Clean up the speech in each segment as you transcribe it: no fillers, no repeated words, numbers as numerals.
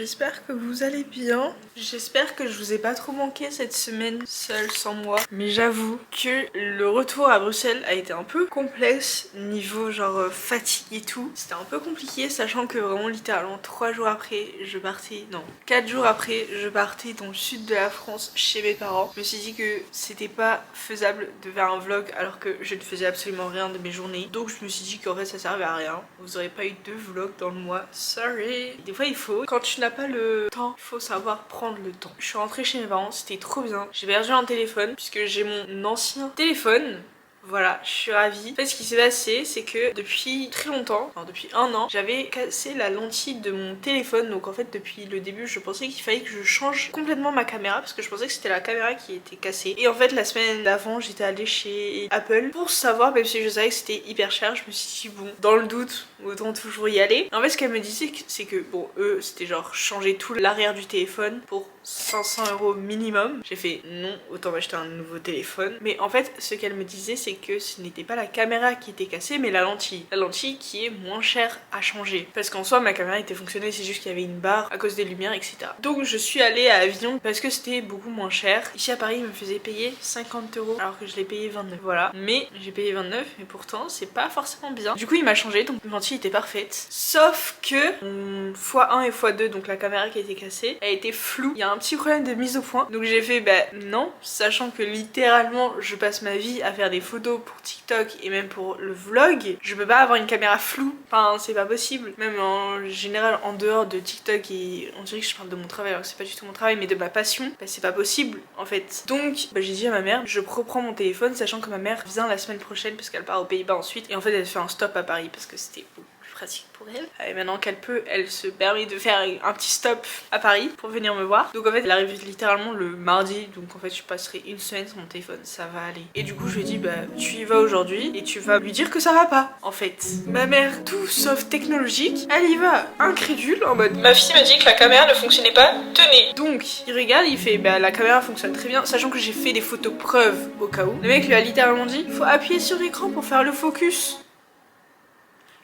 j'espère que vous allez bien. J'espère que je vous ai pas trop manqué cette semaine seule sans moi. Mais j'avoue que le retour à Bruxelles a été un peu complexe niveau genre fatigue et tout. C'était un peu compliqué sachant que vraiment littéralement 3 jours après je partais, non 4 jours après je partais dans le sud de la France chez mes parents. Je me suis dit que c'était pas faisable de faire un vlog alors que je ne faisais absolument rien de mes journées. Donc je me suis dit qu'en fait ça servait à rien. Vous aurez pas eu de vlog dans le mois, sorry. Des fois il faut, quand tu n'as pas le temps, il faut savoir prendre le temps. Je suis rentrée chez mes parents, c'était trop bien. J'ai perdu un téléphone puisque j'ai mon ancien téléphone. Voilà, je suis ravie. En fait, ce qui s'est passé, c'est que depuis très longtemps, enfin depuis 1 an, j'avais cassé la lentille de mon téléphone. Donc en fait, depuis le début, je pensais qu'il fallait que je change complètement ma caméra parce que je pensais que c'était la caméra qui était cassée. Et en fait, la semaine d'avant, j'étais allée chez Apple pour savoir, même si je savais que c'était hyper cher, je me suis dit bon, dans le doute, autant toujours y aller. En fait, ce qu'elle me disait, c'est que bon, eux, c'était genre changer tout l'arrière du téléphone pour 500 € minimum. J'ai fait non, autant m'acheter un nouveau téléphone. Mais en fait, ce qu'elle me disait, c'est que ce n'était pas la caméra qui était cassée, mais la lentille. La lentille qui est moins chère à changer. Parce qu'en soi, ma caméra était fonctionnelle, c'est juste qu'il y avait une barre à cause des lumières, etc. Donc je suis allée à Avignon parce que c'était beaucoup moins cher. Ici à Paris, il me faisait payer 50 € alors que je l'ai payé 29. Voilà. Mais j'ai payé 29, mais pourtant, c'est pas forcément bien. Du coup, il m'a changé, donc la lentille était parfaite. Sauf que mon x1 et x2, donc la caméra qui a été cassée, a été floue. Il y a un petit problème de mise au point. Donc j'ai fait bah non, sachant que littéralement je passe ma vie à faire des photos pour TikTok et même pour le vlog. Je peux pas avoir une caméra floue. Enfin, c'est pas possible. Même en général, en dehors de TikTok, et on dirait que je parle de mon travail alors que c'est pas du tout mon travail, mais de ma passion, bah c'est pas possible en fait. Donc bah, j'ai dit à ma mère, je reprends mon téléphone, sachant que ma mère vient la semaine prochaine parce qu'elle part aux Pays-Bas ensuite. Et en fait, elle fait un stop à Paris parce que c'était pratique pour elle. Et maintenant qu'elle peut, elle se permet de faire un petit stop à Paris pour venir me voir. Donc en fait elle arrive littéralement le mardi, donc en fait je passerai une semaine sur mon téléphone, ça va aller. Et du coup je lui ai dit bah tu y vas aujourd'hui et tu vas lui dire que ça va pas en fait. Ma mère, tout sauf technologique, elle y va incrédule en mode ma fille m'a dit que la caméra ne fonctionnait pas, tenez. Donc il regarde, il fait bah la caméra fonctionne très bien, sachant que j'ai fait des photos preuves au cas où. Le mec lui a littéralement dit faut appuyer sur l'écran pour faire le focus.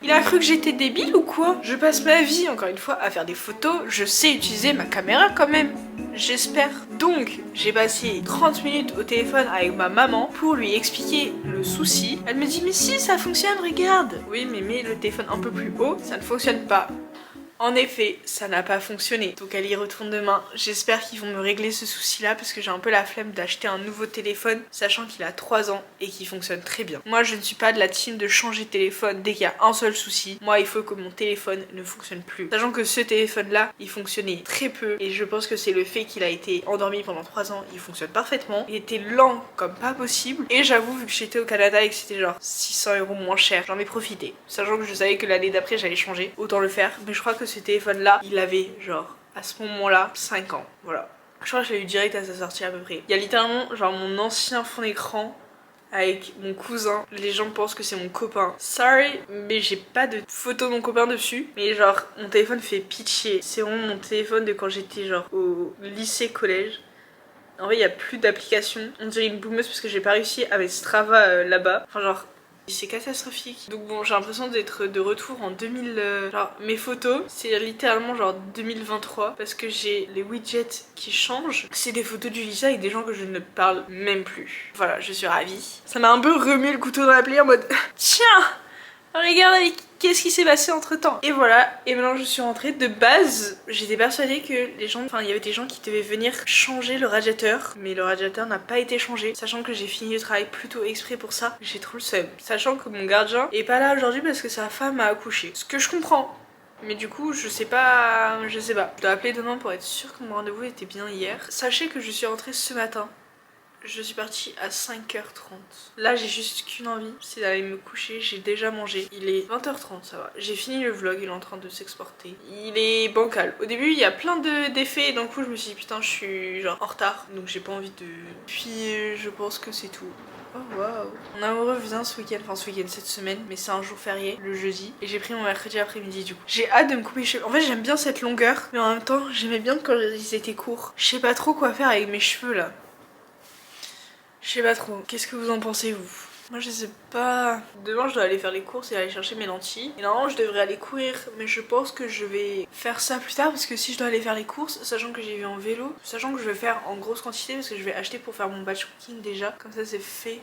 Il a cru que j'étais débile ou quoi? Je passe ma vie, encore une fois, à faire des photos. Je sais utiliser ma caméra quand même. J'espère. Donc, j'ai passé 30 minutes au téléphone avec ma maman pour lui expliquer le souci. Elle me dit, mais si, ça fonctionne, regarde. Oui, mais mets le téléphone un peu plus haut, ça ne fonctionne pas. En effet, ça n'a pas fonctionné. Donc elle y retourne demain. J'espère qu'ils vont me régler ce souci-là parce que j'ai un peu la flemme d'acheter un nouveau téléphone, sachant qu'il a 3 ans et qu'il fonctionne très bien. Moi, je ne suis pas de la team de changer de téléphone dès qu'il y a un seul souci. Moi, il faut que mon téléphone ne fonctionne plus. Sachant que ce téléphone-là, il fonctionnait très peu et je pense que c'est le fait qu'il a été endormi pendant 3 ans. Il fonctionne parfaitement. Il était lent comme pas possible. Et j'avoue, vu que j'étais au Canada et que c'était genre 600 € moins cher, j'en ai profité. Sachant que je savais que l'année d'après, j'allais changer. Autant le faire. Mais je crois que ce téléphone là il avait genre à ce moment là 5 ans, voilà. Je crois que je l'ai eu direct à sa sortie à peu près. Il y a littéralement genre mon ancien fond d'écran avec mon cousin, les gens pensent que c'est mon copain. Sorry, mais j'ai pas de photo de mon copain dessus. Mais genre mon téléphone fait pitié. C'est vraiment mon téléphone de quand j'étais genre au lycée collège. En vrai il y a plus d'applications. On dirait une boumeuse parce que j'ai pas réussi à mettre Strava là-bas. Enfin genre c'est catastrophique. Donc bon, j'ai l'impression d'être de retour en 2000... Genre, mes photos, c'est littéralement genre 2023. Parce que j'ai les widgets qui changent. C'est des photos du lycée avec des gens que je ne parle même plus. Voilà, je suis ravie. Ça m'a un peu remué le couteau dans la plaie en mode... Tiens, regarde avec... Qu'est-ce qui s'est passé entre temps? Et voilà, et maintenant je suis rentrée. De base, j'étais persuadée que les gens, enfin il y avait des gens qui devaient venir changer le radiateur, mais le radiateur n'a pas été changé. Sachant que j'ai fini le travail plutôt exprès pour ça, j'ai trop le seum. Sachant que mon gardien est pas là aujourd'hui parce que sa femme a accouché. Ce que je comprends. Mais du coup, je sais pas. Je dois appeler demain pour être sûre que mon rendez-vous était bien hier. Sachez que je suis rentrée ce matin. Je suis partie à 5h30. Là j'ai juste qu'une envie, c'est d'aller me coucher. J'ai déjà mangé. Il est 20h30, ça va. J'ai fini le vlog, il est en train de s'exporter. Il est bancal. Au début il y a plein d'effets, donc du coup je me suis dit putain je suis genre en retard. Donc j'ai pas envie de... Puis je pense que c'est tout. Oh waouh. Mon amoureux vient ce week-end, enfin ce week-end, cette semaine, mais c'est un jour férié, le jeudi. Et j'ai pris mon mercredi après-midi du coup. J'ai hâte de me couper les cheveux. En fait j'aime bien cette longueur, mais en même temps j'aimais bien quand ils étaient courts. Je sais pas trop quoi faire avec mes cheveux là. Je sais pas trop. Qu'est-ce que vous en pensez vous? Moi je sais pas. Demain je dois aller faire les courses et aller chercher mes lentilles. Et normalement je devrais aller courir, mais je pense que je vais faire ça plus tard parce que si je dois aller faire les courses, sachant que j'y vais en vélo, sachant que je vais faire en grosse quantité parce que je vais acheter pour faire mon batch cooking déjà. Comme ça c'est fait.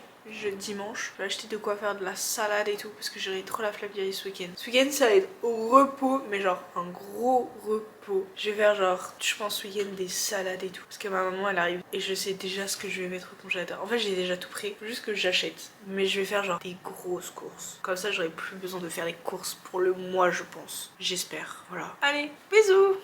Dimanche, je vais acheter de quoi faire de la salade et tout parce que j'aurai trop la flemme d'y aller ce week-end. Ce week-end ça va être au repos, mais genre un gros repos. Je vais faire genre, je pense ce week-end des salades et tout parce que ma maman elle arrive et je sais déjà ce que je vais mettre au congélateur. En fait j'ai déjà tout prêt, faut juste que j'achète. Mais je vais faire genre des grosses courses. Comme ça j'aurai plus besoin de faire les courses pour le mois je pense. J'espère, voilà. Allez, bisous.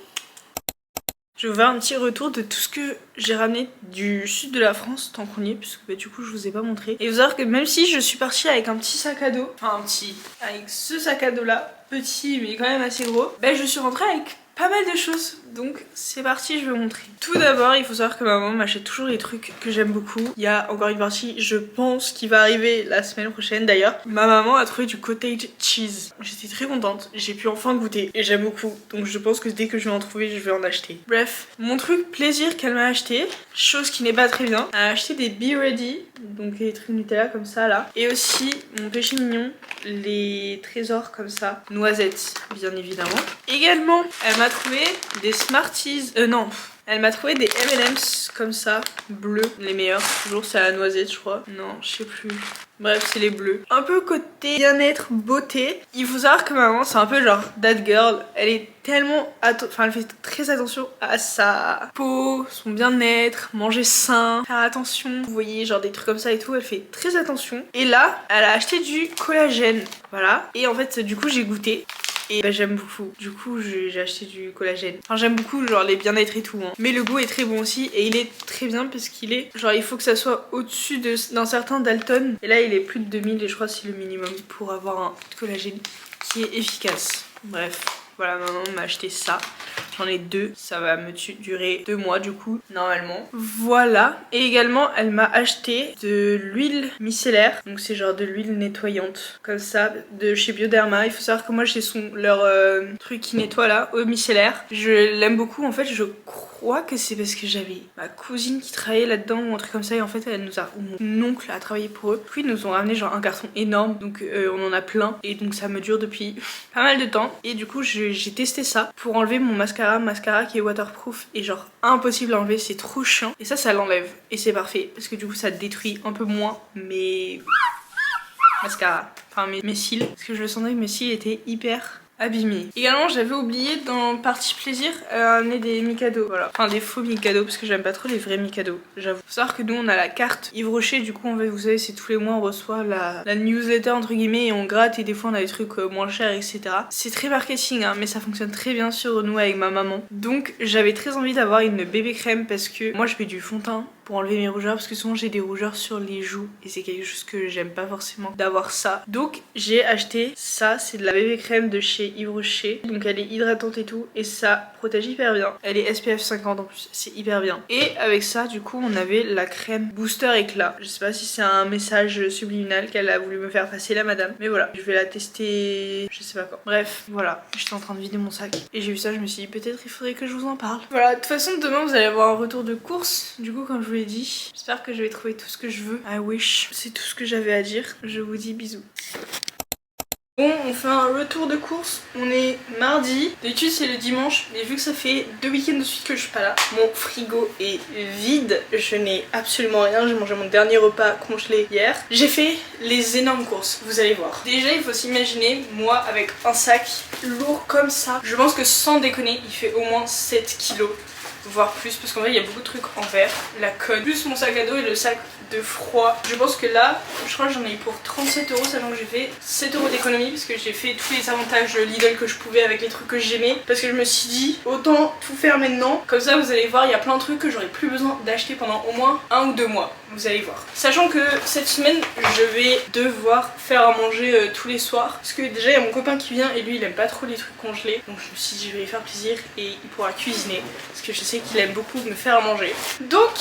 Je vais vous faire un petit retour de tout ce que j'ai ramené du sud de la France tant qu'on y est, puisque bah, du coup je vous ai pas montré. Et vous savez que même si je suis partie avec un petit sac à dos, enfin un petit, avec ce sac à dos là, petit mais quand même assez gros, bah je suis rentrée avec pas mal de choses, donc c'est parti, je vais vous montrer. Tout d'abord, il faut savoir que ma maman m'achète toujours les trucs que j'aime beaucoup. Il y a encore une partie, je pense, qui va arriver la semaine prochaine d'ailleurs. Ma maman a trouvé du cottage cheese. J'étais très contente, j'ai pu enfin goûter et j'aime beaucoup. Donc je pense que dès que je vais en trouver, je vais en acheter. Bref, mon truc plaisir qu'elle m'a acheté, chose qui n'est pas très bien, elle a acheté des Be Ready, donc les trucs Nutella comme ça là. Et aussi, mon péché mignon, les trésors comme ça, noisettes bien évidemment. Également, elle m'a trouvé des Smarties, non, elle m'a trouvé des M&M's comme ça, bleus, les meilleurs, toujours c'est à la noisette je crois, non je sais plus. Bref, c'est les bleus. Un peu côté bien-être, beauté. Il faut savoir que ma maman, c'est un peu genre that girl. Elle est tellement... Enfin, elle fait très attention à sa peau, son bien-être, manger sain, faire attention. Vous voyez, genre des trucs comme ça et tout. Elle fait très attention. Et là, elle a acheté du collagène. Voilà. Et en fait, du coup, j'ai goûté. Et bah, j'aime beaucoup. Du coup j'ai acheté du collagène. Enfin j'aime beaucoup genre les bien-être et tout hein. Mais le goût est très bon aussi. Et il est très bien parce qu'il est genre il faut que ça soit au-dessus d'un certain Dalton. Et là il est plus de 2000 et je crois que c'est le minimum pour avoir un collagène qui est efficace. Bref. Voilà, maman m'a acheté ça. J'en ai deux. Ça va me durer 2 mois du coup, normalement. Voilà. Et également, elle m'a acheté de l'huile micellaire. Donc c'est genre de l'huile nettoyante. Comme ça, de chez Bioderma. Il faut savoir que moi j'ai leur truc qui nettoie là, eau micellaire. Je l'aime beaucoup. En fait, je crois que c'est parce que j'avais ma cousine qui travaillait là-dedans ou un truc comme ça. Et en fait, elle nous a, ou mon oncle a travaillé pour eux. Puis ils nous ont ramené genre un carton énorme. Donc on en a plein. Et donc ça me dure depuis pas mal de temps. Et du coup, j'ai testé ça pour enlever mon mascara qui est waterproof et genre impossible à enlever, c'est trop chiant. Et ça l'enlève et c'est parfait parce que du coup ça détruit un peu moins mes mascara, enfin mes cils, parce que je le sentais que mes cils étaient hyper abîmés. Également j'avais oublié dans partie plaisir amener des Mikado, voilà, enfin des faux Mikado parce que j'aime pas trop les vrais Mikado, j'avoue. Faut savoir que nous on a la carte Yves Rocher, du coup vous savez c'est tous les mois on reçoit la newsletter entre guillemets et on gratte et des fois on a des trucs moins chers etc. C'est très marketing hein, mais ça fonctionne très bien sur nous avec ma maman. Donc j'avais très envie d'avoir une bébé crème parce que moi je mets du fond de teint pour enlever mes rougeurs parce que souvent j'ai des rougeurs sur les joues et c'est quelque chose que j'aime pas forcément d'avoir ça. Donc j'ai acheté ça, c'est de la bébé crème de chez Yves Rocher. Donc elle est hydratante et tout et ça protège hyper bien. Elle est SPF 50 en plus, c'est hyper bien. Et avec ça du coup on avait la crème booster éclat. Je sais pas si c'est un message subliminal qu'elle a voulu me faire passer la madame. Mais voilà, je vais la tester je sais pas quand. Bref, voilà, j'étais en train de vider mon sac et j'ai vu ça, je me suis dit peut-être il faudrait que je vous en parle. Voilà, de toute façon demain vous allez avoir un retour de course. Du coup comme je vous l'ai dit, j'espère que je vais trouver tout ce que je veux. I wish. C'est tout ce que j'avais à dire. Je vous dis bisous. Bon, on fait un retour de course, on est mardi, d'habitude c'est le dimanche, mais vu que ça fait 2 week-ends de suite que je suis pas là, mon frigo est vide, je n'ai absolument rien, j'ai mangé mon dernier repas congelé hier. J'ai fait les énormes courses, vous allez voir. Déjà il faut s'imaginer, moi avec un sac lourd comme ça, je pense que sans déconner, il fait au moins 7 kilos. Voire plus parce qu'en vrai il y a beaucoup de trucs en verre, la colle, plus mon sac à dos et le sac de froid. Je pense que là, je crois que j'en ai eu pour 37 €, sachant que j'ai fait 7 € d'économie parce que j'ai fait tous les avantages Lidl que je pouvais avec les trucs que j'aimais. Parce que je me suis dit, autant tout faire maintenant. Comme ça, vous allez voir, il y a plein de trucs que j'aurais plus besoin d'acheter pendant au moins 1 ou 2 mois. Vous allez voir. Sachant que cette semaine, je vais devoir faire à manger tous les soirs. Parce que déjà, il y a mon copain qui vient et lui, il aime pas trop les trucs congelés. Donc je me suis dit, je vais lui faire plaisir et il pourra cuisiner. Parce que je sais qu'il aime beaucoup me faire à manger. Donc,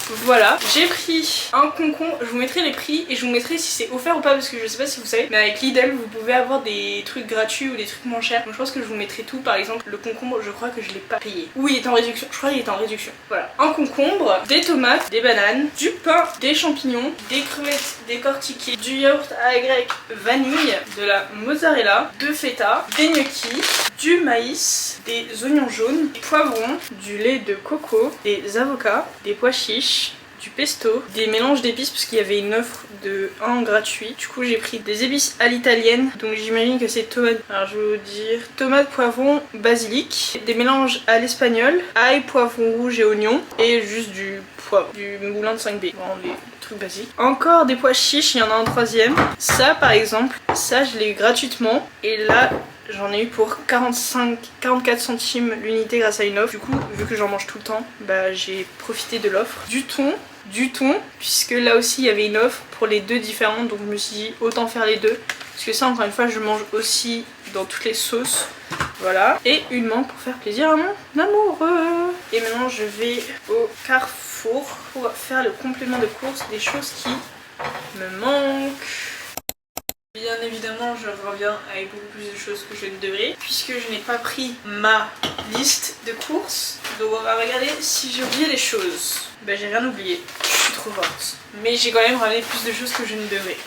Voilà, j'ai pris un concombre, je vous mettrai les prix et je vous mettrai si c'est offert ou pas parce que je sais pas si vous savez, mais avec Lidl vous pouvez avoir des trucs gratuits ou des trucs moins chers. Donc je pense que je vous mettrai tout. Par exemple le concombre, je crois que je l'ai pas payé. Oui, il est en réduction, je crois qu'il est en réduction. Voilà, un concombre, des tomates, des bananes, du pain, des champignons, des crevettes décortiquées, du yaourt à grec vanille, de la mozzarella, de feta, des gnocchis, du maïs, des oignons jaunes, des poivrons, du lait de coco, des avocats, des pois chiches, du pesto, des mélanges d'épices parce qu'il y avait une offre de 1 gratuit. Du coup j'ai pris des épices à l'italienne, donc j'imagine que c'est tomate, alors je vais vous dire tomate, poivron, basilic, des mélanges à l'espagnol, ail, poivron rouge et oignon, et juste du poivre, du moulin de 5B, vraiment des trucs basiques. Encore des pois chiches, il y en a un troisième. Ça par exemple, ça je l'ai eu gratuitement, et là j'en ai eu pour 44 centimes l'unité grâce à une offre. Du coup, vu que j'en mange tout le temps, bah j'ai profité de l'offre. Du thon, puisque là aussi il y avait une offre pour les deux différentes, donc je me suis dit autant faire les deux. Parce que ça, encore une fois, je mange aussi dans toutes les sauces. Voilà. Et une menthe pour faire plaisir à mon amoureux. Et maintenant, je vais au Carrefour pour faire le complément de course des choses qui me manquent. Bien évidemment, je reviens avec beaucoup plus de choses que je ne devrais, puisque je n'ai pas pris ma liste de courses. Donc on va regarder si j'ai oublié des choses. Ben j'ai rien oublié, je suis trop forte. Mais j'ai quand même ramené plus de choses que je ne devrais.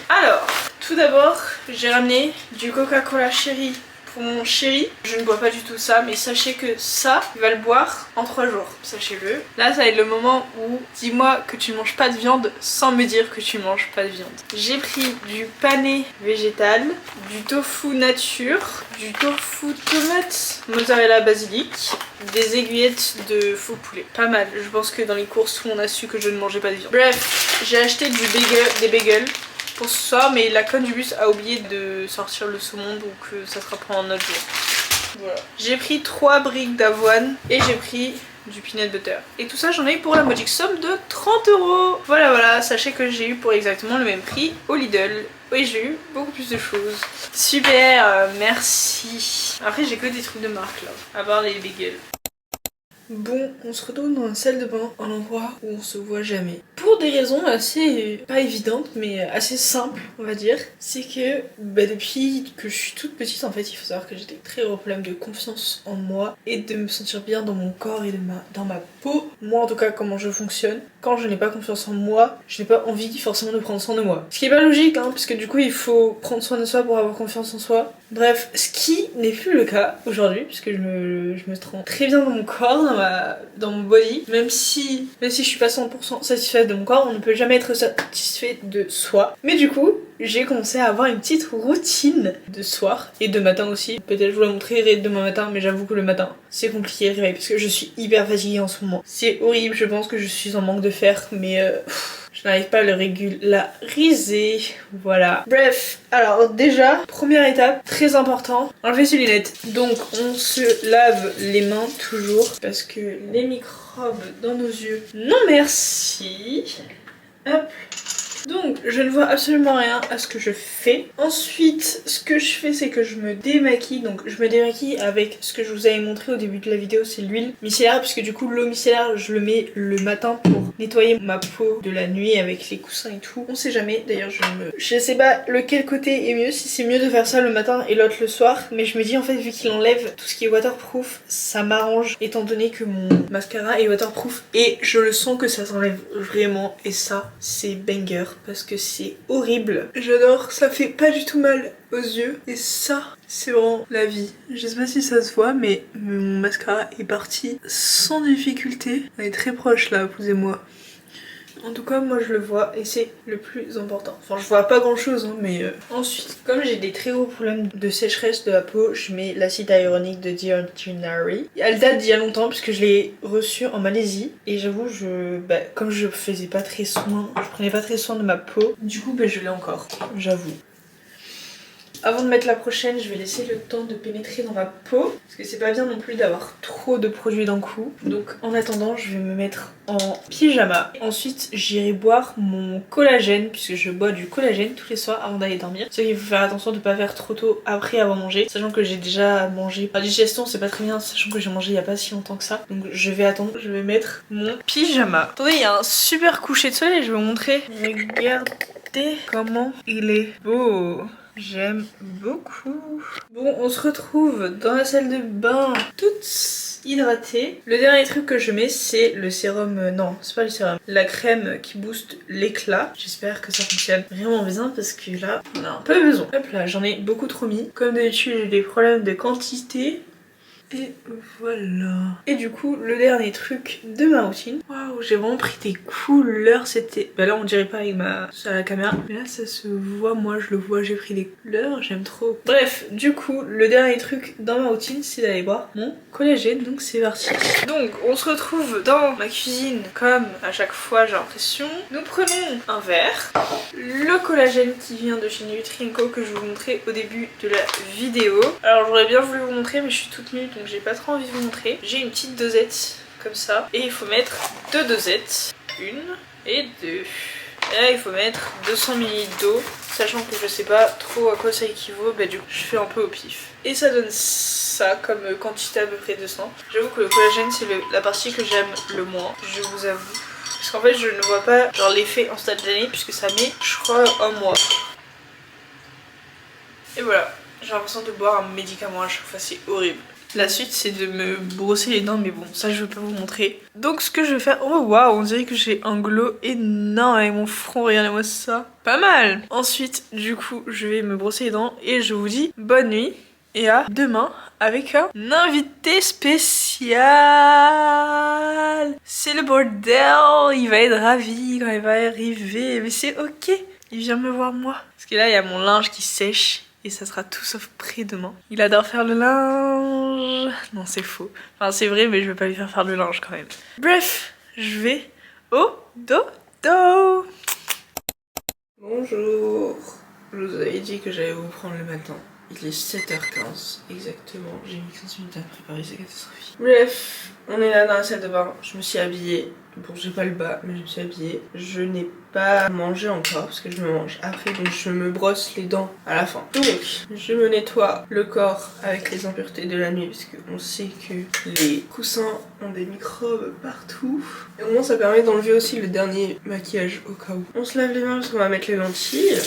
Alors, tout d'abord, j'ai ramené du Coca-Cola Cherry pour mon chéri. Je ne bois pas du tout ça, mais sachez que ça, il va le boire en 3 jours, sachez-le. Là, ça va être le moment où dis-moi que tu ne manges pas de viande sans me dire que tu manges pas de viande. J'ai pris du pané végétal, du tofu nature, du tofu tomate, mozzarella basilic, des aiguillettes de faux poulet. Pas mal, je pense que dans les courses, tout le monde a su que je ne mangeais pas de viande. Bref, j'ai acheté des bagels pour ce soir, mais la conne du bus a oublié de sortir le saumon, donc ça sera pour un autre jour. Voilà. J'ai pris 3 briques d'avoine et j'ai pris du peanut butter. Et tout ça, j'en ai eu pour la modique somme de 30 €. Voilà, sachez que j'ai eu pour exactement le même prix au Lidl. Oui, j'ai eu beaucoup plus de choses. Super, merci. Après, j'ai que des trucs de marque là, à part les bagels. Bon, on se retrouve dans la salle de bain, un endroit où on se voit jamais. Pour des raisons assez, pas évidentes, mais assez simples, on va dire. C'est que depuis que je suis toute petite, en fait, il faut savoir que j'ai des très gros problèmes de confiance en moi et de me sentir bien dans mon corps et dans ma peau. Moi, en tout cas, comment je fonctionne. Quand je n'ai pas confiance en moi, je n'ai pas envie forcément de prendre soin de moi. Ce qui est pas logique, hein, parce que du coup, il faut prendre soin de soi pour avoir confiance en soi. Bref, ce qui n'est plus le cas aujourd'hui, puisque je me sens très bien dans mon corps, dans mon body. Même si je suis pas 100% satisfaite de mon corps, on ne peut jamais être satisfait de soi. Mais du coup, j'ai commencé à avoir une petite routine de soir et de matin aussi. Peut-être je vous la montrerai demain matin, mais j'avoue que le matin, c'est compliqué à réveiller parce que je suis hyper fatiguée en ce moment. C'est horrible, je pense que je suis en manque de fer, mais je n'arrive pas à le régulariser. Voilà. Bref, alors déjà, première étape, très important, enlever ses lunettes. Donc on se lave les mains toujours parce que les microbes dans nos yeux, non merci. Hop. Donc je ne vois absolument rien à ce que je fais. Ensuite ce que je fais c'est que je me démaquille. Donc je me démaquille avec ce que je vous avais montré au début de la vidéo, c'est l'huile micellaire, puisque du coup l'eau micellaire je le mets le matin pour nettoyer ma peau de la nuit avec les coussins et tout. On sait jamais, d'ailleurs je sais pas lequel côté est mieux, si c'est mieux de faire ça le matin et l'autre le soir, mais je me dis en fait vu qu'il enlève tout ce qui est waterproof, ça m'arrange étant donné que mon mascara est waterproof et je le sens que ça s'enlève vraiment, et ça c'est banger parce que c'est horrible. J'adore, ça fait pas du tout mal aux yeux et ça c'est vraiment la vie. Je sais pas si ça se voit mais mon mascara est parti sans difficulté. On est très proche là, vous et moi. En tout cas moi je le vois et c'est le plus important. Enfin je vois pas grand chose hein, mais ensuite comme j'ai des très gros problèmes de sécheresse de la peau, je mets l'acide hyaluronique de The Ordinary. Elle date d'il y a longtemps puisque je l'ai reçu en Malaisie et j'avoue comme je faisais pas très soin, je prenais pas très soin de ma peau, du coup je l'ai encore, j'avoue. Avant de mettre la prochaine, je vais laisser le temps de pénétrer dans ma peau. Parce que c'est pas bien non plus d'avoir trop de produits d'un coup. Donc en attendant, je vais me mettre en pyjama. Ensuite, j'irai boire mon collagène, puisque je bois du collagène tous les soirs avant d'aller dormir. C'est qu'il faut faire attention de ne pas faire trop tôt après avoir mangé. Sachant que j'ai déjà mangé. La digestion, c'est pas très bien, sachant que j'ai mangé il y a pas si longtemps que ça. Donc je vais attendre, je vais mettre mon pyjama. Attendez, il y a un super coucher de soleil, je vais vous montrer. Regardez comment il est beau. J'aime beaucoup. Bon, on se retrouve dans la salle de bain, toutes hydratées. Le dernier truc que je mets, c'est le sérum... non, c'est pas le sérum. La crème qui booste l'éclat. J'espère que ça fonctionne vraiment bien parce que là, on a un peu besoin. Hop là, j'en ai beaucoup trop mis. Comme d'habitude, j'ai des problèmes de quantité. Et voilà. Et du coup, le dernier truc de ma routine. Waouh, j'ai vraiment pris des couleurs. C'était... Bah là, on dirait pas avec à la caméra. Mais là, ça se voit. Moi, je le vois. J'ai pris des couleurs. J'aime trop. Bref, du coup, le dernier truc dans ma routine, c'est d'aller boire mon collagène. Donc, c'est parti. Donc, on se retrouve dans ma cuisine. Comme à chaque fois, j'ai l'impression. Nous prenons un verre. Le collagène qui vient de chez Nutri&Co que je vous montrais au début de la vidéo. Alors, j'aurais bien voulu vous montrer, mais je suis toute nue. Donc j'ai pas trop envie de vous montrer. J'ai une petite dosette comme ça. Et il faut mettre 2 dosettes. 1 et 2. Et là il faut mettre 200 ml d'eau. Sachant que je sais pas trop à quoi ça équivaut. Bah du coup je fais un peu au pif. Et ça donne ça comme quantité à peu près 200. J'avoue que le collagène c'est la partie que j'aime le moins. Je vous avoue. Parce qu'en fait je ne vois pas genre l'effet instantané. Puisque ça met je crois un mois. Et voilà. J'ai l'impression de boire un médicament à chaque fois. C'est horrible. La suite c'est de me brosser les dents mais bon ça je vais pas vous montrer. Donc ce que je vais faire, oh waouh on dirait que j'ai un glow énorme avec mon front, regardez-moi ça. Pas mal. Ensuite du coup je vais me brosser les dents et je vous dis bonne nuit et à demain avec un invité spécial. C'est le bordel, il va être ravi quand il va arriver mais c'est ok, il vient me voir moi. Parce que là il y a mon linge qui sèche. Et ça sera tout sauf prêt demain. Il adore faire le linge. Non, c'est faux. Enfin, c'est vrai, mais je vais pas lui faire le linge quand même. Bref, je vais au dodo. Bonjour. Je vous avais dit que j'allais vous prendre le matin. Il est 7h15 exactement. J'ai mis 15 minutes à préparer, c'est catastrophique. Bref, on est là dans la salle de bain. Je me suis habillée. Bon, j'ai pas le bas, mais je me suis habillée. Je n'ai pas mangé encore parce que je me mange après, donc je me brosse les dents à la fin. Donc, je me nettoie le corps avec les impuretés de la nuit parce qu'on sait que les coussins ont des microbes partout. Et au moins, ça permet d'enlever aussi le dernier maquillage au cas où. On se lave les mains parce qu'on va mettre les lentilles.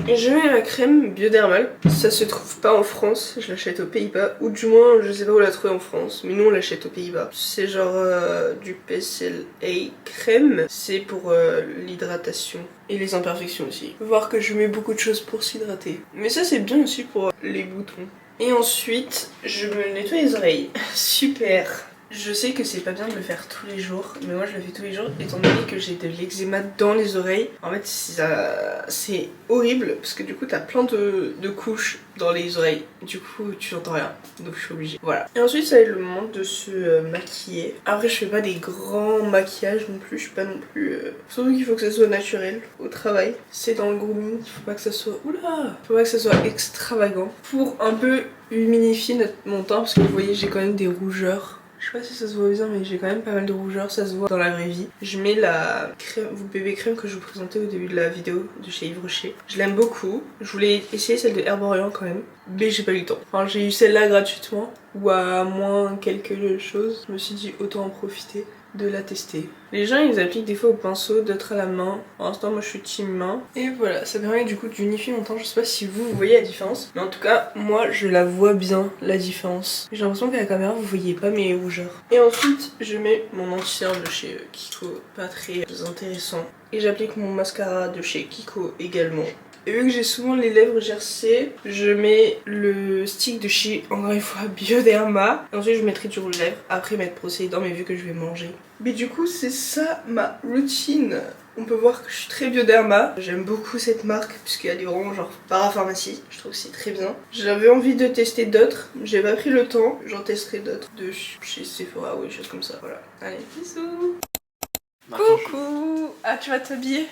Et je mets la crème Biodermal. Ça se trouve pas en France, je l'achète aux Pays-Bas. Ou du moins, je sais pas où la trouver en France, mais nous on l'achète aux Pays-Bas. C'est genre du PCLA crème. C'est pour l'hydratation et les imperfections aussi. Faut voir que je mets beaucoup de choses pour s'hydrater. Mais ça c'est bien aussi pour les boutons. Et ensuite, je me nettoie les oreilles. Super. Je sais que c'est pas bien de le faire tous les jours, mais moi je le fais tous les jours étant donné que j'ai de l'eczéma dans les oreilles. En fait c'est horrible parce que du coup t'as plein de couches dans les oreilles. Du coup tu n'entends rien, donc je suis obligée. Voilà. Et ensuite ça va être le moment de se maquiller. Après je fais pas des grands maquillages non plus, je suis pas non plus... Surtout qu'il faut que ça soit naturel au travail. C'est dans le grooming, il faut pas que ça soit... Oula, faut pas que ça soit extravagant. Pour un peu humidifier mon teint parce que vous voyez j'ai quand même des rougeurs. Je sais pas si ça se voit bien mais j'ai quand même pas mal de rougeurs, ça se voit dans la vraie vie. Je mets la crème, bébé crème que je vous présentais au début de la vidéo de chez Yves Rocher. Je l'aime beaucoup. Je voulais essayer celle de Herborian quand même, mais j'ai pas eu le temps. Enfin j'ai eu celle-là gratuitement ou à moins quelque chose. Je me suis dit autant en profiter de la tester. Les gens ils appliquent des fois au pinceau, d'autres à la main. Pour l'instant moi je suis team main. Et voilà, ça permet du coup d'unifier mon teint. Je sais pas si vous voyez la différence, mais en tout cas moi je la vois bien la différence. J'ai l'impression qu'à la caméra vous voyez pas mes rougeurs. Et ensuite je mets mon anti-cerne de chez Kiko, pas très intéressant. Et j'applique mon mascara de chez Kiko également. Et vu que j'ai souvent les lèvres gercées, je mets le stick de chez, encore une fois, Bioderma. Et ensuite je mettrai du rouge à lèvres, après mettre brossé les dents, mais vu que je vais manger. Mais du coup c'est ça ma routine. On peut voir que je suis très Bioderma. J'aime beaucoup cette marque puisqu'elle est vraiment genre parapharmacie. Je trouve que c'est très bien. J'avais envie de tester d'autres. J'ai pas pris le temps. J'en testerai d'autres de chez Sephora ou des choses comme ça. Voilà. Allez, bisous. Coucou. Ah tu vas t'habiller?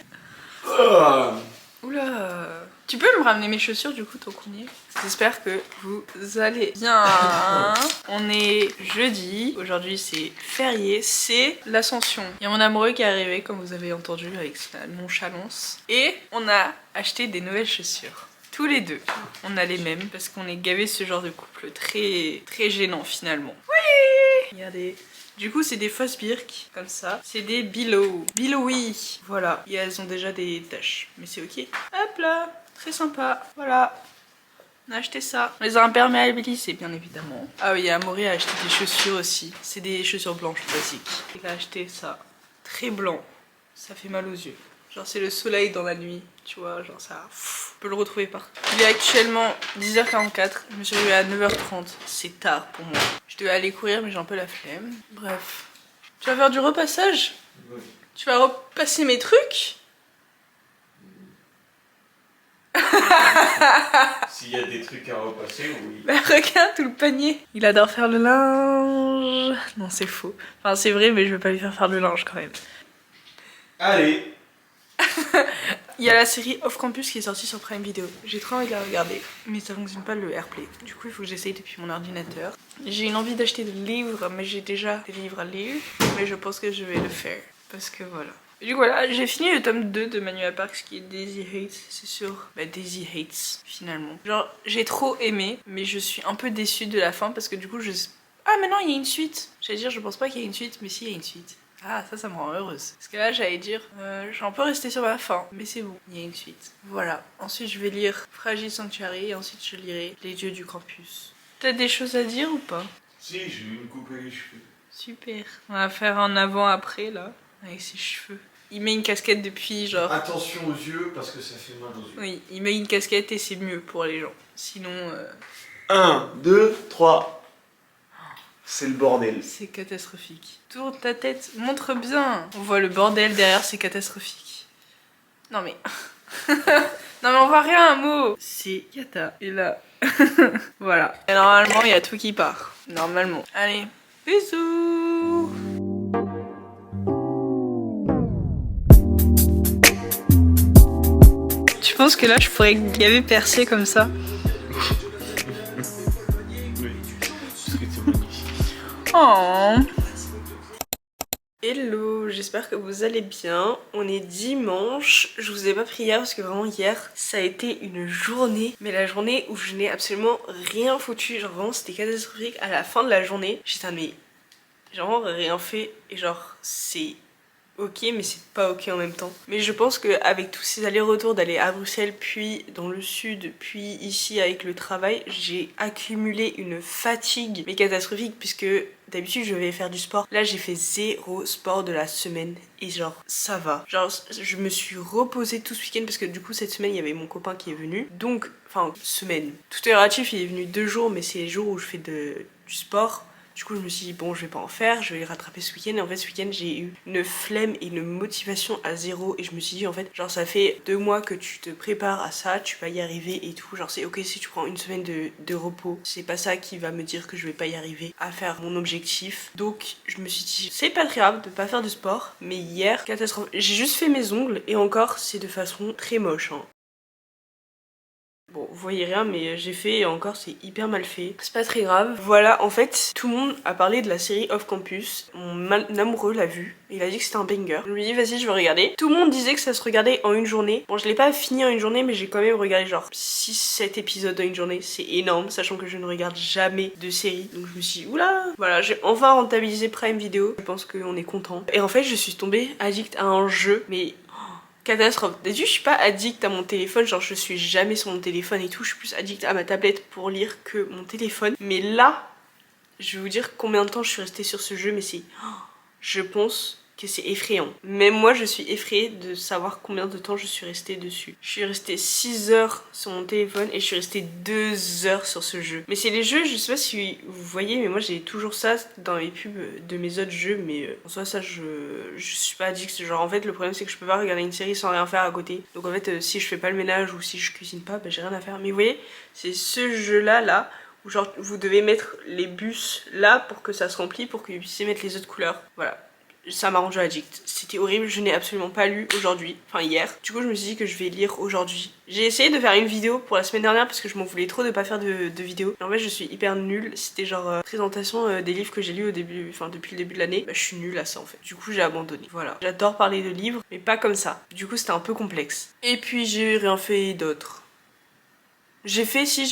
Oula. Tu peux me ramener mes chaussures du coup tant qu'on y est? J'espère que vous allez bien. On est jeudi, aujourd'hui c'est férié, c'est l'Ascension. Il y a mon amoureux qui est arrivé comme vous avez entendu avec sa nonchalance. Et on a acheté des nouvelles chaussures. Tous les deux, on a les mêmes parce qu'on est gavés ce genre de couple très gênant finalement. Oui. Regardez. Du coup c'est des fausses birques comme ça, c'est des Billow. Billowy, voilà. Et elles ont déjà des taches, mais c'est ok. Hop là, très sympa, voilà. On a acheté ça. On les a imperméabilisés bien évidemment. Ah oui, Amaury a acheté des chaussures aussi. C'est des chaussures blanches basiques. Il a acheté ça, très blanc. Ça fait mal aux yeux. Genre c'est le soleil dans la nuit, tu vois, genre ça, on peut le retrouver partout. Il est actuellement 10h44, je me suis réveillée à 9h30, c'est tard pour moi. Je devais aller courir mais j'ai un peu la flemme. Bref. Tu vas faire du repassage? Oui. Tu vas repasser mes trucs? S'il y a des trucs à repasser, oui. Bah regarde tout le panier. Il adore faire le linge. Non c'est faux. Enfin c'est vrai mais je vais pas lui faire le linge quand même. Allez. Il y a la série Off Campus qui est sortie sur Prime Video. J'ai trop envie de la regarder, mais ça fonctionne pas le AirPlay. Du coup, il faut que j'essaye depuis mon ordinateur. J'ai une envie d'acheter des livres, mais j'ai déjà des livres à lire. Mais je pense que je vais le faire, parce que voilà. Et du coup, voilà, j'ai fini le tome 2 de Manuela Parks qui est Daisy Hates. C'est sûr, bah Daisy Hates, finalement. Genre, j'ai trop aimé, mais je suis un peu déçue de la fin, parce que du coup, Ah, mais non, il y a une suite. J'allais dire, je pense pas qu'il y a une suite, mais si, il y a une suite. Ah, ça me rend heureuse. Parce que là, j'allais dire, je suis un peu restée sur ma faim. Mais c'est bon, il y a une suite. Voilà. Ensuite, je vais lire Fragile Sanctuary et ensuite, je lirai Les Dieux du Campus. T'as des choses à dire ou pas? Si, je vais me couper les cheveux. Super. On va faire un avant-après, là, avec ses cheveux. Il met une casquette depuis, genre... Attention aux yeux, parce que ça fait mal aux yeux. Oui, il met une casquette et c'est mieux pour les gens. Sinon... 1, 2, 3... C'est le bordel. C'est catastrophique. Tourne ta tête, montre bien. On voit le bordel derrière, c'est catastrophique. Non mais... non mais on voit rien, un mot. C'est cata. Et là... voilà. Et normalement, il y a tout qui part. Normalement. Allez, bisous. Tu penses que là, je pourrais gaver percé comme ça? Oh. Hello, j'espère que vous allez bien. On est dimanche. Je vous ai pas pris hier parce que vraiment hier ça a été une journée. Mais la journée où je n'ai absolument rien foutu. Genre vraiment c'était catastrophique. À la fin de la journée, j'étais mais j'ai vraiment rien fait. Et genre c'est ok mais c'est pas ok en même temps. Mais je pense qu'avec tous ces allers-retours d'aller à Bruxelles puis dans le sud puis ici avec le travail, j'ai accumulé une fatigue mais catastrophique puisque d'habitude je vais faire du sport. Là j'ai fait 0 sport de la semaine et genre ça va. Genre je me suis reposée tout ce week-end parce que du coup cette semaine il y avait mon copain qui est venu. Donc, enfin semaine. Tout est relatif, il est venu 2 jours mais c'est les jours où je fais du sport. Du coup je me suis dit bon je vais pas en faire, je vais les rattraper ce week-end. Et en fait ce week-end j'ai eu une flemme et une motivation à zéro. Et je me suis dit en fait genre ça fait 2 mois que tu te prépares à ça, tu vas y arriver et tout. Genre c'est ok si tu prends une semaine de repos, c'est pas ça qui va me dire que je vais pas y arriver à faire mon objectif. Donc je me suis dit c'est pas très grave de pas faire de sport. Mais hier, catastrophe, j'ai juste fait mes ongles et encore c'est de façon très moche hein. Bon, vous voyez rien, mais j'ai fait et encore c'est hyper mal fait. C'est pas très grave. Voilà, en fait, tout le monde a parlé de la série Off Campus. Mon amoureux l'a vu. Il a dit que c'était un banger. Je lui ai dit, vas-y, je veux regarder. Tout le monde disait que ça se regardait en une journée. Bon, je l'ai pas fini en une journée, mais j'ai quand même regardé genre 6-7 épisodes en une journée. C'est énorme, sachant que je ne regarde jamais de série. Donc je me suis dit, oula. Voilà, j'ai enfin rentabilisé Prime Video. Je pense qu'on est content. Et en fait, je suis tombée addict à un jeu, mais... catastrophe. D'habitude, je suis pas addict à mon téléphone, genre je suis jamais sur mon téléphone et tout, je suis plus addict à ma tablette pour lire que mon téléphone. Mais là, je vais vous dire combien de temps je suis restée sur ce jeu, mais c'est... je pense que c'est effrayant. Même moi, je suis effrayée de savoir combien de temps je suis restée dessus. Je suis restée 6 heures sur mon téléphone et je suis restée 2 heures sur ce jeu. Mais c'est les jeux, je sais pas si vous voyez, mais moi j'ai toujours ça dans les pubs de mes autres jeux, mais en soi ça je suis pas addict. Genre en fait le problème c'est que je peux pas regarder une série sans rien faire à côté. Donc en fait si je fais pas le ménage ou si je cuisine pas, bah j'ai rien à faire. Mais vous voyez, c'est ce jeu là où genre vous devez mettre les bus là pour que ça se remplit, pour que vous puissiez mettre les autres couleurs. Voilà. ça m'a rendu addict. C'était horrible, je n'ai absolument pas lu aujourd'hui, enfin hier. Du coup je me suis dit que je vais lire aujourd'hui. J'ai essayé de faire une vidéo pour la semaine dernière parce que je m'en voulais trop de pas faire de vidéo. En fait je suis hyper nulle, c'était genre présentation des livres que j'ai lus au début, enfin depuis le début de l'année. Bah je suis nulle à ça en fait. Du coup j'ai abandonné, voilà. J'adore parler de livres mais pas comme ça. Du coup c'était un peu complexe. Et puis j'ai rien fait d'autre. J'ai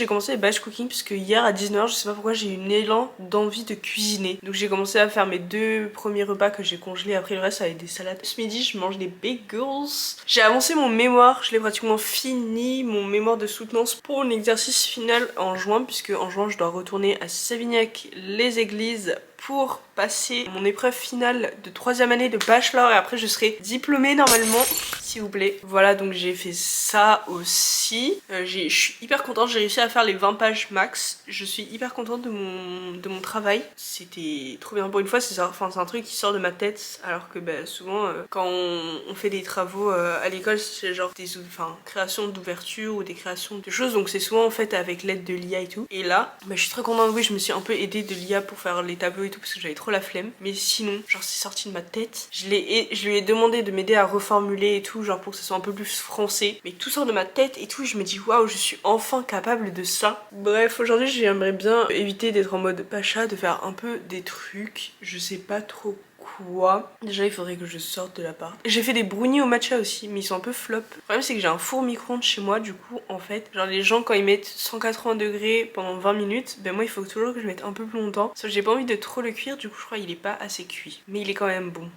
commencé les batch cooking parce que hier à 19h, je sais pas pourquoi, j'ai eu un élan d'envie de cuisiner. Donc j'ai commencé à faire mes 2 premiers repas que j'ai congelés, après le reste avec des salades. Ce midi, je mange des bagels. J'ai avancé mon mémoire, je l'ai pratiquement fini, mon mémoire de soutenance pour l'exercice final en juin, puisque en juin, je dois retourner à Savignac-les-Églises pour passer mon épreuve finale de 3e année de bachelor et après je serai diplômée normalement, s'il vous plaît. Voilà, donc j'ai fait ça aussi. Je suis hyper contente, j'ai réussi à faire les 20 pages max. Je suis hyper contente de mon travail. C'était trop bien. Pour une fois, c'est un truc qui sort de ma tête, alors que bah, souvent quand on fait des travaux à l'école, c'est genre des créations d'ouverture ou des créations de choses, donc c'est souvent en fait avec l'aide de l'IA et tout. Et là, bah, je suis très contente, oui, je me suis un peu aidée de l'IA pour faire les tableaux et tout parce que j'avais trop la flemme, mais sinon genre c'est sorti de ma tête. Je lui ai demandé de m'aider à reformuler et tout, genre pour que ce soit un peu plus français, mais tout sort de ma tête et tout, et je me dis waouh, je suis enfin capable de ça. Bref, aujourd'hui j'aimerais bien éviter d'être en mode pacha, de faire un peu des trucs, je sais pas trop quoi. Déjà il faudrait que je sorte de l'appart. J'ai fait des brownies au matcha aussi, mais ils sont un peu flop. Le problème c'est que j'ai un four micro-ondes chez moi, du coup en fait genre les gens quand ils mettent 180 degrés pendant 20 minutes, ben moi il faut toujours que je mette un peu plus longtemps, sauf que j'ai pas envie de trop le cuire, du coup je crois qu'il est pas assez cuit, mais il est quand même bon.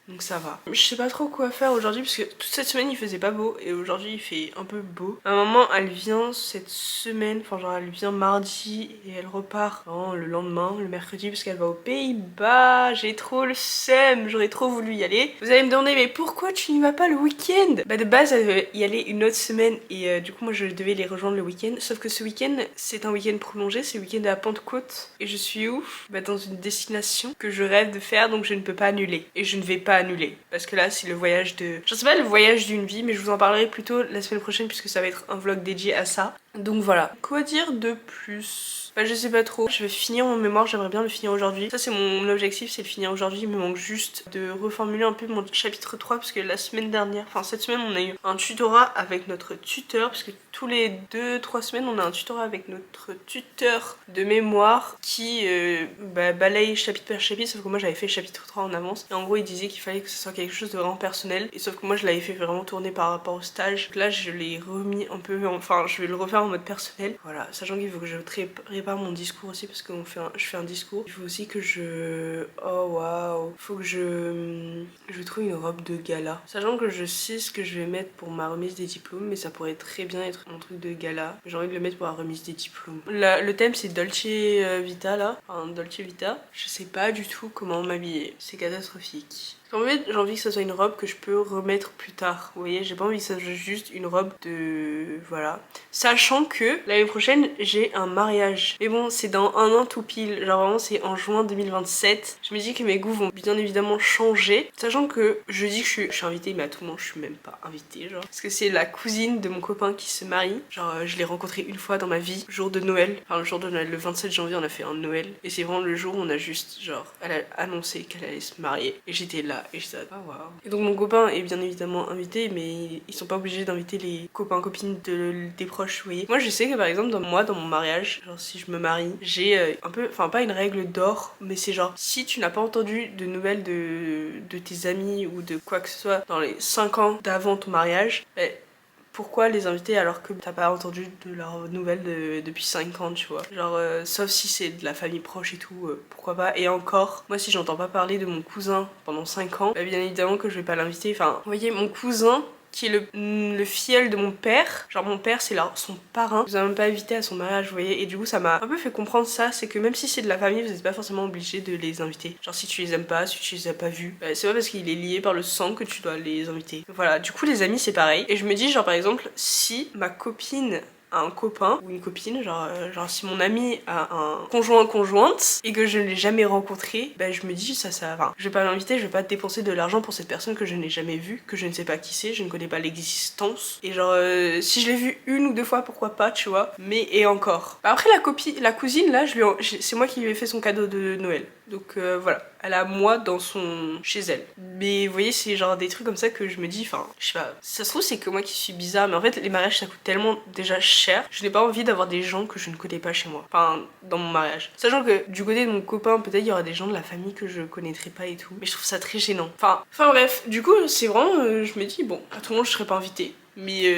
Donc ça va. Je sais pas trop quoi faire aujourd'hui parce que toute cette semaine il faisait pas beau et aujourd'hui il fait un peu beau. Ma maman elle vient cette semaine, enfin genre elle vient mardi et elle repart le lendemain, le mercredi, parce qu'elle va aux Pays-Bas. J'ai trop le seum, j'aurais trop voulu y aller. Vous allez me demander mais pourquoi tu n'y vas pas le week-end? Bah de base elle devait y aller une autre semaine et du coup moi je devais les rejoindre le week-end. Sauf que ce week-end c'est un week-end prolongé, c'est le week-end à Pentecôte. Et je suis où? Bah dans une destination que je rêve de faire, donc je ne peux pas annuler. Et je ne vais pas annuler parce que là c'est le voyage de... Je sais pas le voyage d'une vie, mais je vous en parlerai plutôt la semaine prochaine puisque ça va être un vlog dédié à ça. Donc voilà. Quoi dire de plus? Bah je sais pas trop. Je vais finir mon mémoire, j'aimerais bien le finir aujourd'hui. Ça c'est mon objectif, c'est le finir aujourd'hui. Il me manque juste de reformuler un peu mon chapitre 3 parce que la semaine dernière, enfin cette semaine on a eu un tutorat avec notre tuteur, parce que tous les 2-3 semaines on a un tutorat avec notre tuteur de mémoire qui balaye chapitre par chapitre, sauf que moi j'avais fait chapitre 3 en avance. Et en gros il disait qu'il fallait que ce soit quelque chose de vraiment personnel, et sauf que moi je l'avais fait vraiment tourner par rapport au stage. Donc là je l'ai remis un peu, enfin je vais le refaire en mode personnel. Voilà, sachant qu'il faut que je prépare mon discours aussi parce que je fais un discours. Il faut aussi que oh waouh, faut que je trouve une robe de gala. Sachant que je sais ce que je vais mettre pour ma remise des diplômes, mais ça pourrait très bien être un truc de gala. J'ai envie de le mettre pour la remise des diplômes. Le thème c'est Dolce Vita là, enfin Dolce Vita. Je sais pas du tout comment m'habiller, c'est catastrophique. En fait, j'ai envie que ça soit une robe que je peux remettre plus tard. Vous voyez, j'ai pas envie que ça soit juste une robe de... Voilà. Sachant que l'année prochaine, j'ai un mariage. Mais bon, c'est dans un an tout pile. Genre vraiment, c'est en juin 2027. Je me dis que mes goûts vont bien évidemment changer. Sachant que je dis que je suis invitée, mais à tout moment, je suis même pas invitée, genre. Parce que c'est la cousine de mon copain qui se marie. Genre, je l'ai rencontrée une fois dans ma vie, jour de Noël. Enfin, le jour de Noël, le 27 janvier, on a fait un Noël. Et c'est vraiment le jour où on a juste, genre, elle a annoncé qu'elle allait se marier. Et j'étais là. Et je disais ah waouh. Et donc mon copain est bien évidemment invité, mais ils sont pas obligés d'inviter les copains copines des proches, vous voyez. Moi je sais que par exemple dans mon mariage, genre si je me marie, j'ai un peu, enfin pas une règle d'or, mais c'est genre si tu n'as pas entendu de nouvelles de tes amis ou de quoi que ce soit dans les 5 ans d'avant ton mariage, pourquoi les inviter alors que t'as pas entendu de leurs nouvelles depuis 5 ans, tu vois. Genre, sauf si c'est de la famille proche et tout, pourquoi pas. Et encore, moi si j'entends pas parler de mon cousin pendant 5 ans, bah bien évidemment que je vais pas l'inviter. Enfin, vous voyez, mon cousin qui est le filleul de mon père, genre mon père c'est son parrain, je vous ai même pas invité à son mariage, vous voyez, et du coup ça m'a un peu fait comprendre ça, c'est que même si c'est de la famille, vous n'êtes pas forcément obligé de les inviter. Genre si tu les aimes pas, si tu les as pas vus, c'est pas parce qu'il est lié par le sang que tu dois les inviter. Voilà, du coup les amis c'est pareil, et je me dis genre par exemple, si ma copine à un copain ou une copine, genre si mon ami a un conjointe et que je ne l'ai jamais rencontré, bah je me dis ça enfin, je vais pas l'inviter, je vais pas dépenser de l'argent pour cette personne que je n'ai jamais vue, que je ne sais pas qui c'est, je ne connais pas l'existence, et genre si je l'ai vue 1 ou 2 fois pourquoi pas, tu vois, mais et encore. Bah après la cousine là, c'est moi qui lui ai fait son cadeau de Noël, Donc voilà, elle a moi dans son... chez elle. Mais vous voyez, c'est genre des trucs comme ça que je me dis, enfin, je sais pas, ça se trouve c'est que moi qui suis bizarre, mais en fait les mariages ça coûte tellement déjà cher, je n'ai pas envie d'avoir des gens que je ne connais pas chez moi, enfin dans mon mariage. Sachant que du côté de mon copain, peut-être il y aura des gens de la famille que je connaîtrai pas et tout, mais je trouve ça très gênant. Enfin bref, du coup c'est vraiment, je me dis, bon, à tout le monde je serais pas invitée. Mais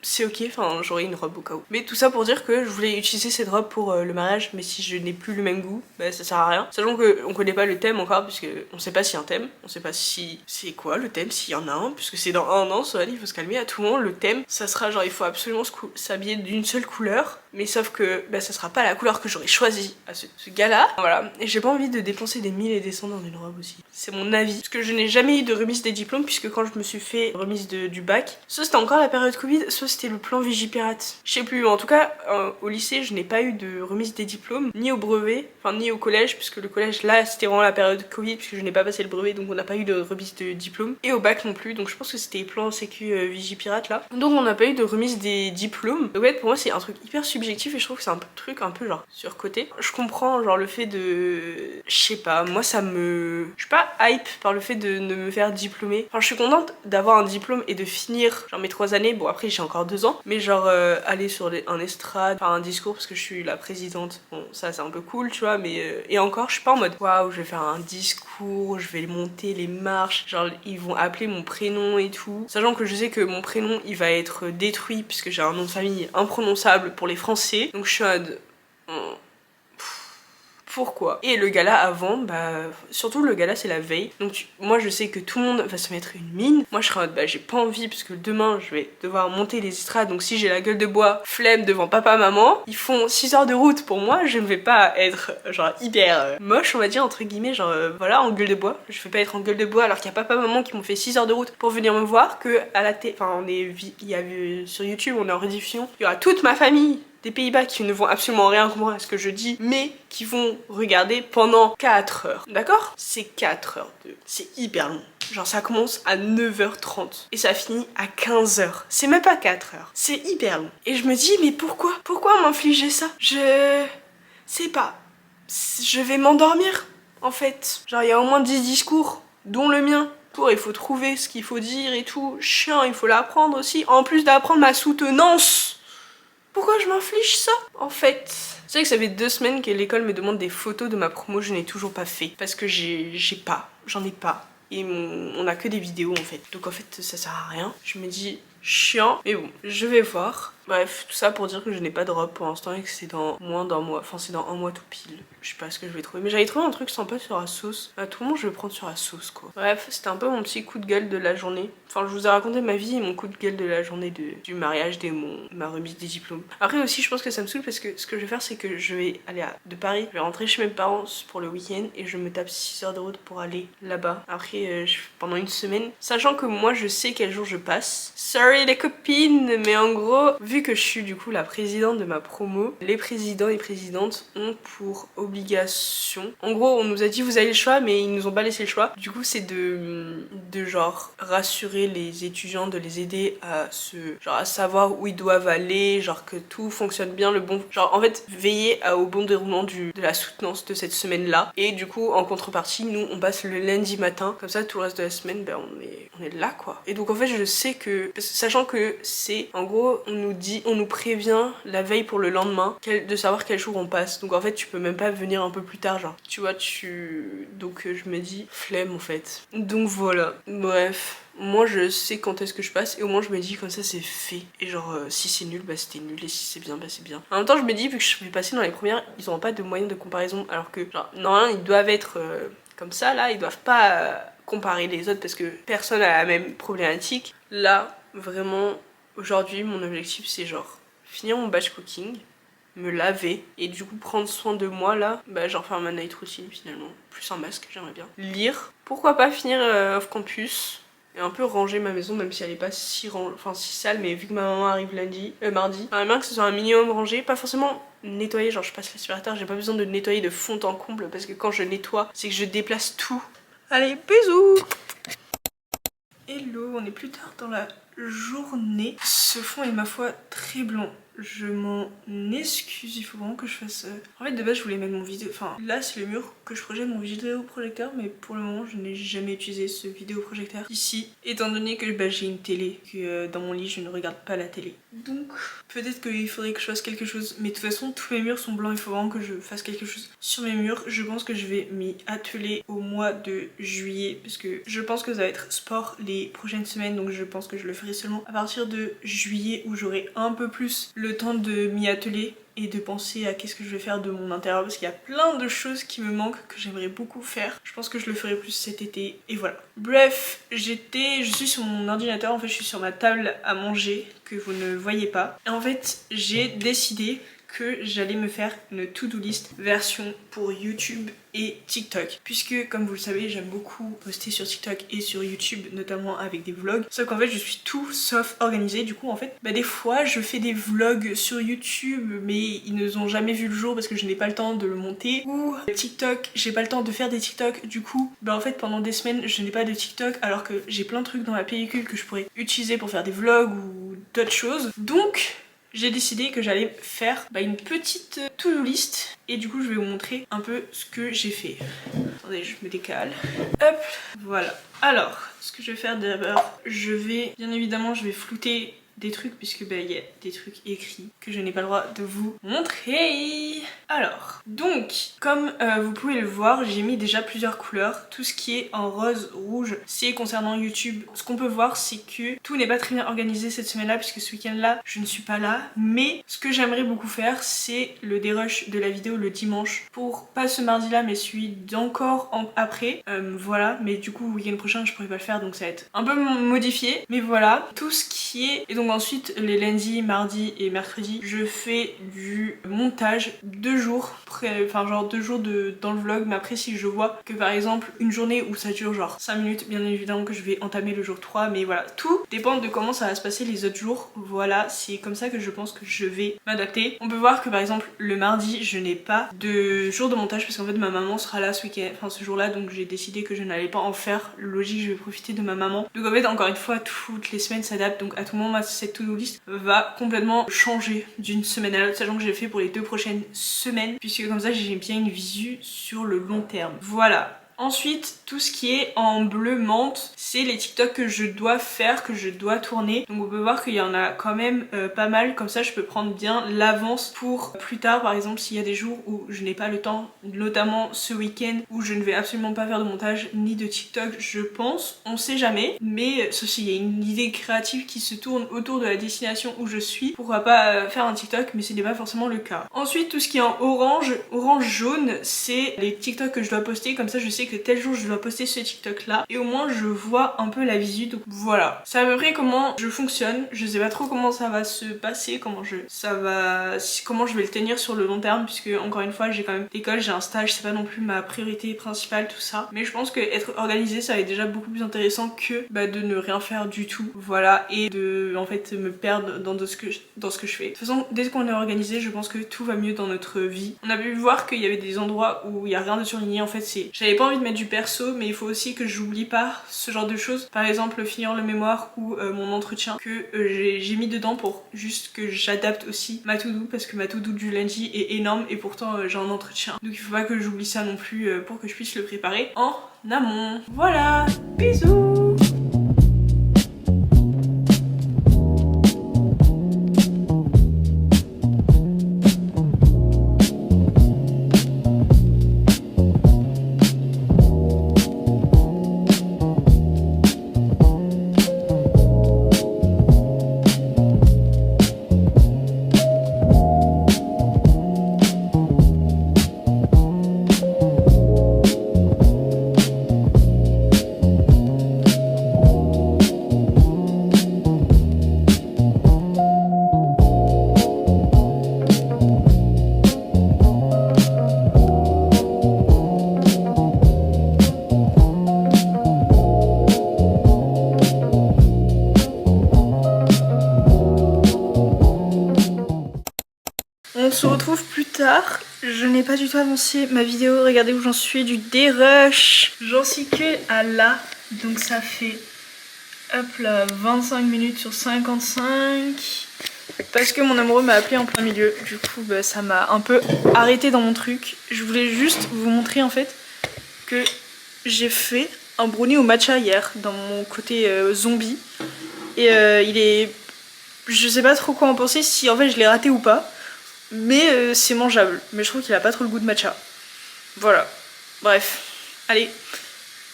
c'est ok, enfin j'aurai une robe au cas où. Mais tout ça pour dire que je voulais utiliser cette robe pour le mariage, mais si je n'ai plus le même goût, bah ça sert à rien. Sachant qu'on connaît pas le thème encore, puisque on sait pas s'il y a un thème, on sait pas si c'est quoi le thème, s'il y en a un, puisque c'est dans un an, ça il faut se calmer. À tout moment le thème, ça sera genre il faut absolument s'habiller d'une seule couleur, mais sauf que bah ça sera pas la couleur que j'aurais choisi à ce gala. Voilà, et j'ai pas envie de dépenser des 1000 et des cents dans une robe aussi. C'est mon avis, parce que je n'ai jamais eu de remise des diplômes, puisque quand je me suis fait remise du bac, ça c'était encore la période Covid, soit c'était le plan Vigipirate. Je sais plus, en tout cas au lycée je n'ai pas eu de remise des diplômes, ni au brevet, enfin ni au collège, puisque le collège là c'était vraiment la période Covid, puisque je n'ai pas passé le brevet, donc on n'a pas eu de remise de diplôme, et au bac non plus, donc je pense que c'était plan sécu Vigipirate là. Donc on n'a pas eu de remise des diplômes. Donc en fait pour moi c'est un truc hyper subjectif et je trouve que c'est un truc un peu genre surcoté. Je comprends genre le fait de... je sais pas, moi ça me... je suis pas hype par le fait de me faire diplômer. Enfin je suis contente d'avoir un diplôme et de finir genre mes 3 années. Bon après j'ai encore 2 ans, mais genre aller sur un estrade, faire un discours parce que je suis la présidente, bon ça c'est un peu cool tu vois, mais et encore je suis pas en mode waouh je vais faire un discours, je vais monter les marches, genre ils vont appeler mon prénom et tout, sachant que je sais que mon prénom il va être détruit puisque j'ai un nom de famille imprononçable pour les Français, donc je suis en mode... pourquoi? Et le gala avant, bah surtout le gala c'est la veille, donc moi je sais que tout le monde va se mettre une mine, moi je serai en mode bah j'ai pas envie parce que demain je vais devoir monter les estrades, donc si j'ai la gueule de bois, flemme devant papa maman, ils font 6 heures de route pour moi, je ne vais pas être genre hyper moche on va dire entre guillemets, genre voilà en gueule de bois, je vais pas être en gueule de bois alors qu'il y a papa maman qui m'ont fait 6 heures de route pour venir me voir, que à la télé, enfin on est, il y a sur YouTube on est en rediffusion, il y aura toute ma famille des Pays-Bas qui ne vont absolument rien comprendre à ce que je dis, mais qui vont regarder pendant 4 heures. D'accord? C'est 4 heures de... c'est hyper long. Genre ça commence à 9h30 et ça finit à 15h. C'est même pas 4 heures. C'est hyper long. Et je me dis mais pourquoi? Pourquoi m'infliger ça? Je sais pas. Je vais m'endormir en fait. Genre il y a au moins 10 discours, dont le mien. Il faut trouver ce qu'il faut dire et tout. Chiant, il faut l'apprendre aussi. En plus d'apprendre ma soutenance. Pourquoi je m'inflige ça en fait? C'est vrai que ça fait 2 semaines que l'école me demande des photos de ma promo, je n'ai toujours pas fait. Parce que j'en ai pas. Et on a que des vidéos en fait. Donc en fait ça sert à rien. Je me dis chiant. Mais bon, je vais voir. Bref, tout ça pour dire que je n'ai pas de robe pour l'instant et que c'est dans moins d'un mois. Enfin c'est dans un mois tout pile. Je sais pas ce que je vais trouver. Mais j'avais trouvé un truc sympa sur Asos. À tout le monde je vais prendre sur Asos quoi. Bref, c'était un peu mon petit coup de gueule de la journée. Enfin je vous ai raconté ma vie et mon coup de gueule de la journée du mariage, ma remise des diplômes. Après aussi je pense que ça me saoule parce que ce que je vais faire c'est que je vais aller de Paris. Je vais rentrer chez mes parents pour le week-end et je me tape 6 heures de route pour aller là-bas. Après pendant une semaine. Sachant que moi je sais quel jour je passe. Sorry les copines, mais en gros vu que je suis du coup la présidente de ma promo, les présidents et présidentes ont pour obligation, en gros on nous a dit vous avez le choix mais ils nous ont pas laissé le choix, du coup c'est de genre rassurer les étudiants, de les aider à à savoir où ils doivent aller, genre que tout fonctionne bien, le bon, genre en fait veiller au bon déroulement de la soutenance de cette semaine là, et du coup en contrepartie nous on passe le lundi matin, comme ça tout le reste de la semaine ben on est là quoi. Et donc en fait je sais que, sachant que c'est en gros on nous prévient la veille pour le lendemain de savoir quel jour on passe, donc en fait tu peux même pas venir un peu plus tard genre, tu vois, donc je me dis flemme en fait, donc voilà. Bref, moi je sais quand est-ce que je passe et au moins je me dis comme ça c'est fait, et genre si c'est nul bah c'était nul et si c'est bien bah c'est bien. En même temps je me dis vu que je vais passer dans les premières, ils auront pas de moyen de comparaison, alors que genre normalement ils doivent être comme ça là, ils doivent pas comparer les autres parce que personne a la même problématique. Là vraiment aujourd'hui mon objectif c'est genre finir mon batch cooking, me laver et du coup prendre soin de moi là, bah genre faire ma night routine finalement, plus un masque j'aimerais bien, lire, pourquoi pas finir off campus et un peu ranger ma maison même si elle est pas si sale, mais vu que ma maman arrive mardi, j'aimerais bien que ce soit un minimum rangé, pas forcément nettoyer, genre je passe l'aspirateur, j'ai pas besoin de nettoyer de fond en comble parce que quand je nettoie c'est que je déplace tout. Allez bisous. Hello, on est plus tard dans la journée. Ce fond est ma foi très blond. je m'en excuse, il faut vraiment que je fasse... En fait de base je voulais mettre mon vidéo... Enfin là c'est le mur que je projette mon vidéoprojecteur, mais pour le moment je n'ai jamais utilisé ce vidéoprojecteur ici, étant donné que j'ai une télé, que dans mon lit je ne regarde pas la télé. Donc peut-être qu'il faudrait que je fasse quelque chose, mais de toute façon tous mes murs sont blancs, il faut vraiment que je fasse quelque chose sur mes murs. Je pense que je vais m'y atteler au mois de juillet, parce que je pense que ça va être sport les prochaines semaines, donc je pense que je le ferai seulement à partir de juillet où j'aurai un peu plus le temps de m'y atteler et de penser à qu'est-ce que je vais faire de mon intérieur, parce qu'il y a plein de choses qui me manquent que j'aimerais beaucoup faire. Je pense que je le ferai plus cet été et voilà. Bref, je suis sur mon ordinateur, en fait je suis sur ma table à manger que vous ne voyez pas. Et en fait j'ai décidé que j'allais me faire une to-do list version pour YouTube et TikTok, puisque comme vous le savez j'aime beaucoup poster sur TikTok et sur YouTube, notamment avec des vlogs, sauf qu'en fait je suis tout sauf organisée. Du coup en fait des fois je fais des vlogs sur YouTube mais ils ne ont jamais vu le jour parce que je n'ai pas le temps de le monter, ou TikTok j'ai pas le temps de faire des TikTok, du coup en fait pendant des semaines je n'ai pas de TikTok alors que j'ai plein de trucs dans la pellicule que je pourrais utiliser pour faire des vlogs ou d'autres choses. Donc j'ai décidé que j'allais faire une petite to-do list et du coup je vais vous montrer un peu ce que j'ai fait. Attendez, je me décale. Hop, voilà. Alors, ce que je vais faire d'abord, bien évidemment je vais flouter des trucs puisque il y a des trucs écrits que je n'ai pas le droit de vous montrer. Alors, donc, comme vous pouvez le voir, j'ai mis déjà plusieurs couleurs. Tout ce qui est en rose, rouge, c'est concernant YouTube. Ce qu'on peut voir, c'est que tout n'est pas très bien organisé cette semaine-là puisque ce week-end-là, je ne suis pas là. Mais ce que j'aimerais beaucoup faire, c'est le dérush de la vidéo le dimanche. Pour pas ce mardi-là, mais celui d'encore après. Voilà, mais du coup, le week-end prochain, je pourrais pas le faire, donc ça va être un peu modifié. Mais voilà, tout ce qui est... Et donc ensuite, les lundis, mardis et mercredis, je fais du montage 2 jours, enfin genre 2 jours dans le vlog, mais après si je vois que par exemple une journée où ça dure genre 5 minutes, bien évidemment que je vais entamer le jour 3, mais voilà, tout dépend de comment ça va se passer les autres jours. Voilà, c'est comme ça que je pense que je vais m'adapter. On peut voir que par exemple le mardi, je n'ai pas de jour de montage parce qu'en fait ma maman sera là ce week-end, enfin ce jour-là, donc j'ai décidé que je n'allais pas en faire. Logique, je vais profiter de ma maman. Donc en fait encore une fois, toutes les semaines s'adaptent, donc à tout moment cette to-do list va complètement changer d'une semaine à l'autre, sachant que j'ai fait pour les 2 prochaines semaines, puisque comme ça j'ai bien une visu sur le long terme. Voilà. Ensuite, tout ce qui est en bleu menthe, c'est les TikTok que je dois faire, que je dois tourner. Donc on peut voir qu'il y en a quand même pas mal, comme ça je peux prendre bien l'avance pour plus tard. Par exemple, s'il y a des jours où je n'ai pas le temps, notamment ce week-end où je ne vais absolument pas faire de montage ni de TikTok, je pense, on sait jamais. Mais ceci, il y a une idée créative qui se tourne autour de la destination où je suis. Pourquoi pas faire un TikTok, mais ce n'est pas forcément le cas. Ensuite, tout ce qui est en orange, jaune, c'est les TikTok que je dois poster, comme ça je sais que tel jour je dois poster ce TikTok là et au moins je vois un peu la visu. Donc voilà, c'est à peu près comment je fonctionne. Je sais pas trop comment ça va se passer, comment je vais le tenir sur le long terme, puisque encore une fois j'ai quand même l'école, j'ai un stage, c'est pas non plus ma priorité principale tout ça, mais je pense que être organisé ça va être déjà beaucoup plus intéressant que de ne rien faire du tout. Voilà, et de en fait me perdre dans ce que je fais. De toute façon, dès qu'on est organisé, je pense que tout va mieux dans notre vie. On a pu voir qu'il y avait des endroits où il y a rien de surligné, en fait j'avais pas envie de mettre du perso, mais il faut aussi que j'oublie pas ce genre de choses. Par exemple finir le mémoire ou mon entretien que j'ai mis dedans pour juste que j'adapte aussi ma to-do, parce que ma to-do du lundi est énorme et pourtant j'ai un entretien. Donc il faut pas que j'oublie ça non plus pour que je puisse le préparer en amont. Voilà, bisous. On se retrouve plus tard. Je n'ai pas du tout avancé ma vidéo. Regardez où j'en suis du dérush. J'en suis que à là. Donc ça fait hop là 25 minutes sur 55. parce que mon amoureux m'a appelé en plein milieu. Du coup bah, ça m'a un peu arrêté dans mon truc. Je voulais juste vous montrer en fait que j'ai fait un brownie au matcha hier dans mon côté zombie. Et il est... Je sais pas trop quoi en penser, si en fait je l'ai raté ou pas. Mais c'est mangeable. Mais je trouve qu'il a pas trop le goût de matcha. Voilà. Bref. Allez.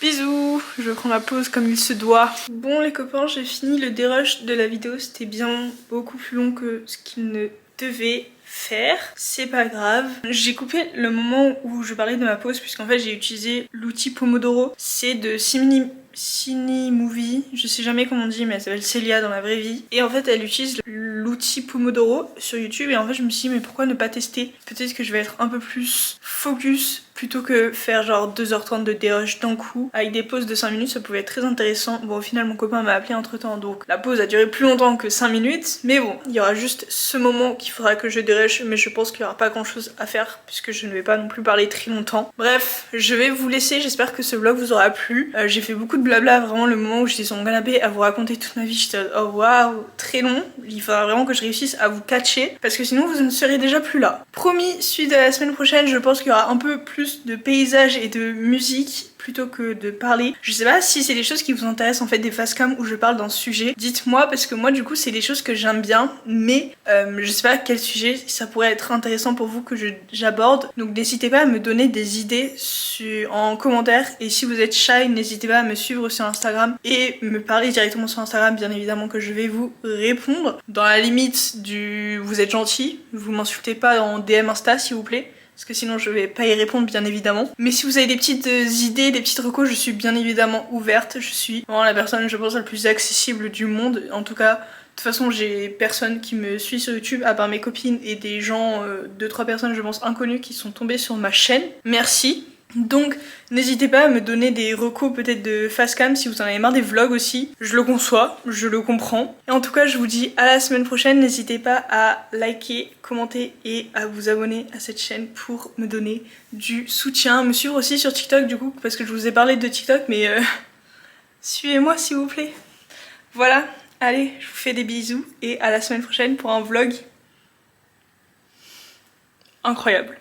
Bisous, je prends ma pause comme il se doit. Bon les copains, j'ai fini le dérush de la vidéo, c'était bien beaucoup plus long que ce qu'il ne devait faire. C'est pas grave. J'ai coupé le moment où je parlais de ma pause puisqu'en fait j'ai utilisé l'outil Pomodoro. C'est de Cinemovie, je sais jamais comment on dit mais elle s'appelle Célia dans la vraie vie. Et en fait elle utilise l'outil Pomodoro sur YouTube et en fait je me suis dit mais pourquoi ne pas tester? Peut-être que je vais être un peu plus focus plutôt que faire genre 2h30 de dérush d'un coup avec des pauses de 5 minutes, ça pouvait être très intéressant. Bon au final mon copain m'a appelé entre temps donc la pause a duré plus longtemps que 5 minutes mais bon il y aura juste ce moment qu'il faudra que je dérush mais je pense qu'il n'y aura pas grand chose à faire puisque je ne vais pas non plus parler très longtemps. Bref je vais vous laisser, j'espère que ce vlog vous aura plu. J'ai fait beaucoup de blabla, vraiment le moment où j'étais sur mon canapé à vous raconter toute ma vie j'étais oh waouh très long, il faudra vraiment que je réussisse à vous catcher parce que sinon vous ne serez déjà plus là. Promis, suite à la semaine prochaine je pense qu'il y aura un peu plus de paysages et de musique plutôt que de parler. Je sais pas si c'est des choses qui vous intéressent en fait, des facecam où je parle d'un sujet. Dites-moi parce que moi du coup c'est des choses que j'aime bien mais je sais pas quel sujet ça pourrait être intéressant pour vous que j'aborde. Donc n'hésitez pas à me donner des idées en commentaire et si vous êtes shy n'hésitez pas à me suivre sur Instagram et me parler directement sur Instagram, bien évidemment que je vais vous répondre. Dans la limite du vous êtes gentil, vous m'insultez pas en DM Insta s'il vous plaît. Parce que sinon je vais pas y répondre bien évidemment. Mais si vous avez des petites idées, des petites recos, je suis bien évidemment ouverte. Je suis vraiment la personne je pense la plus accessible du monde. En tout cas, de toute façon j'ai personne qui me suit sur YouTube à part mes copines et des gens, 2-3 personnes je pense inconnues qui sont tombées sur ma chaîne. Merci. Donc n'hésitez pas à me donner des recos peut-être de facecam si vous en avez marre des vlogs aussi. Je le conçois, je le comprends. Et en tout cas je vous dis à la semaine prochaine. N'hésitez pas à liker, commenter et à vous abonner à cette chaîne pour me donner du soutien. Me suivre aussi sur TikTok du coup parce que je vous ai parlé de TikTok mais suivez-moi s'il vous plaît. Voilà, allez je vous fais des bisous et à la semaine prochaine pour un vlog incroyable.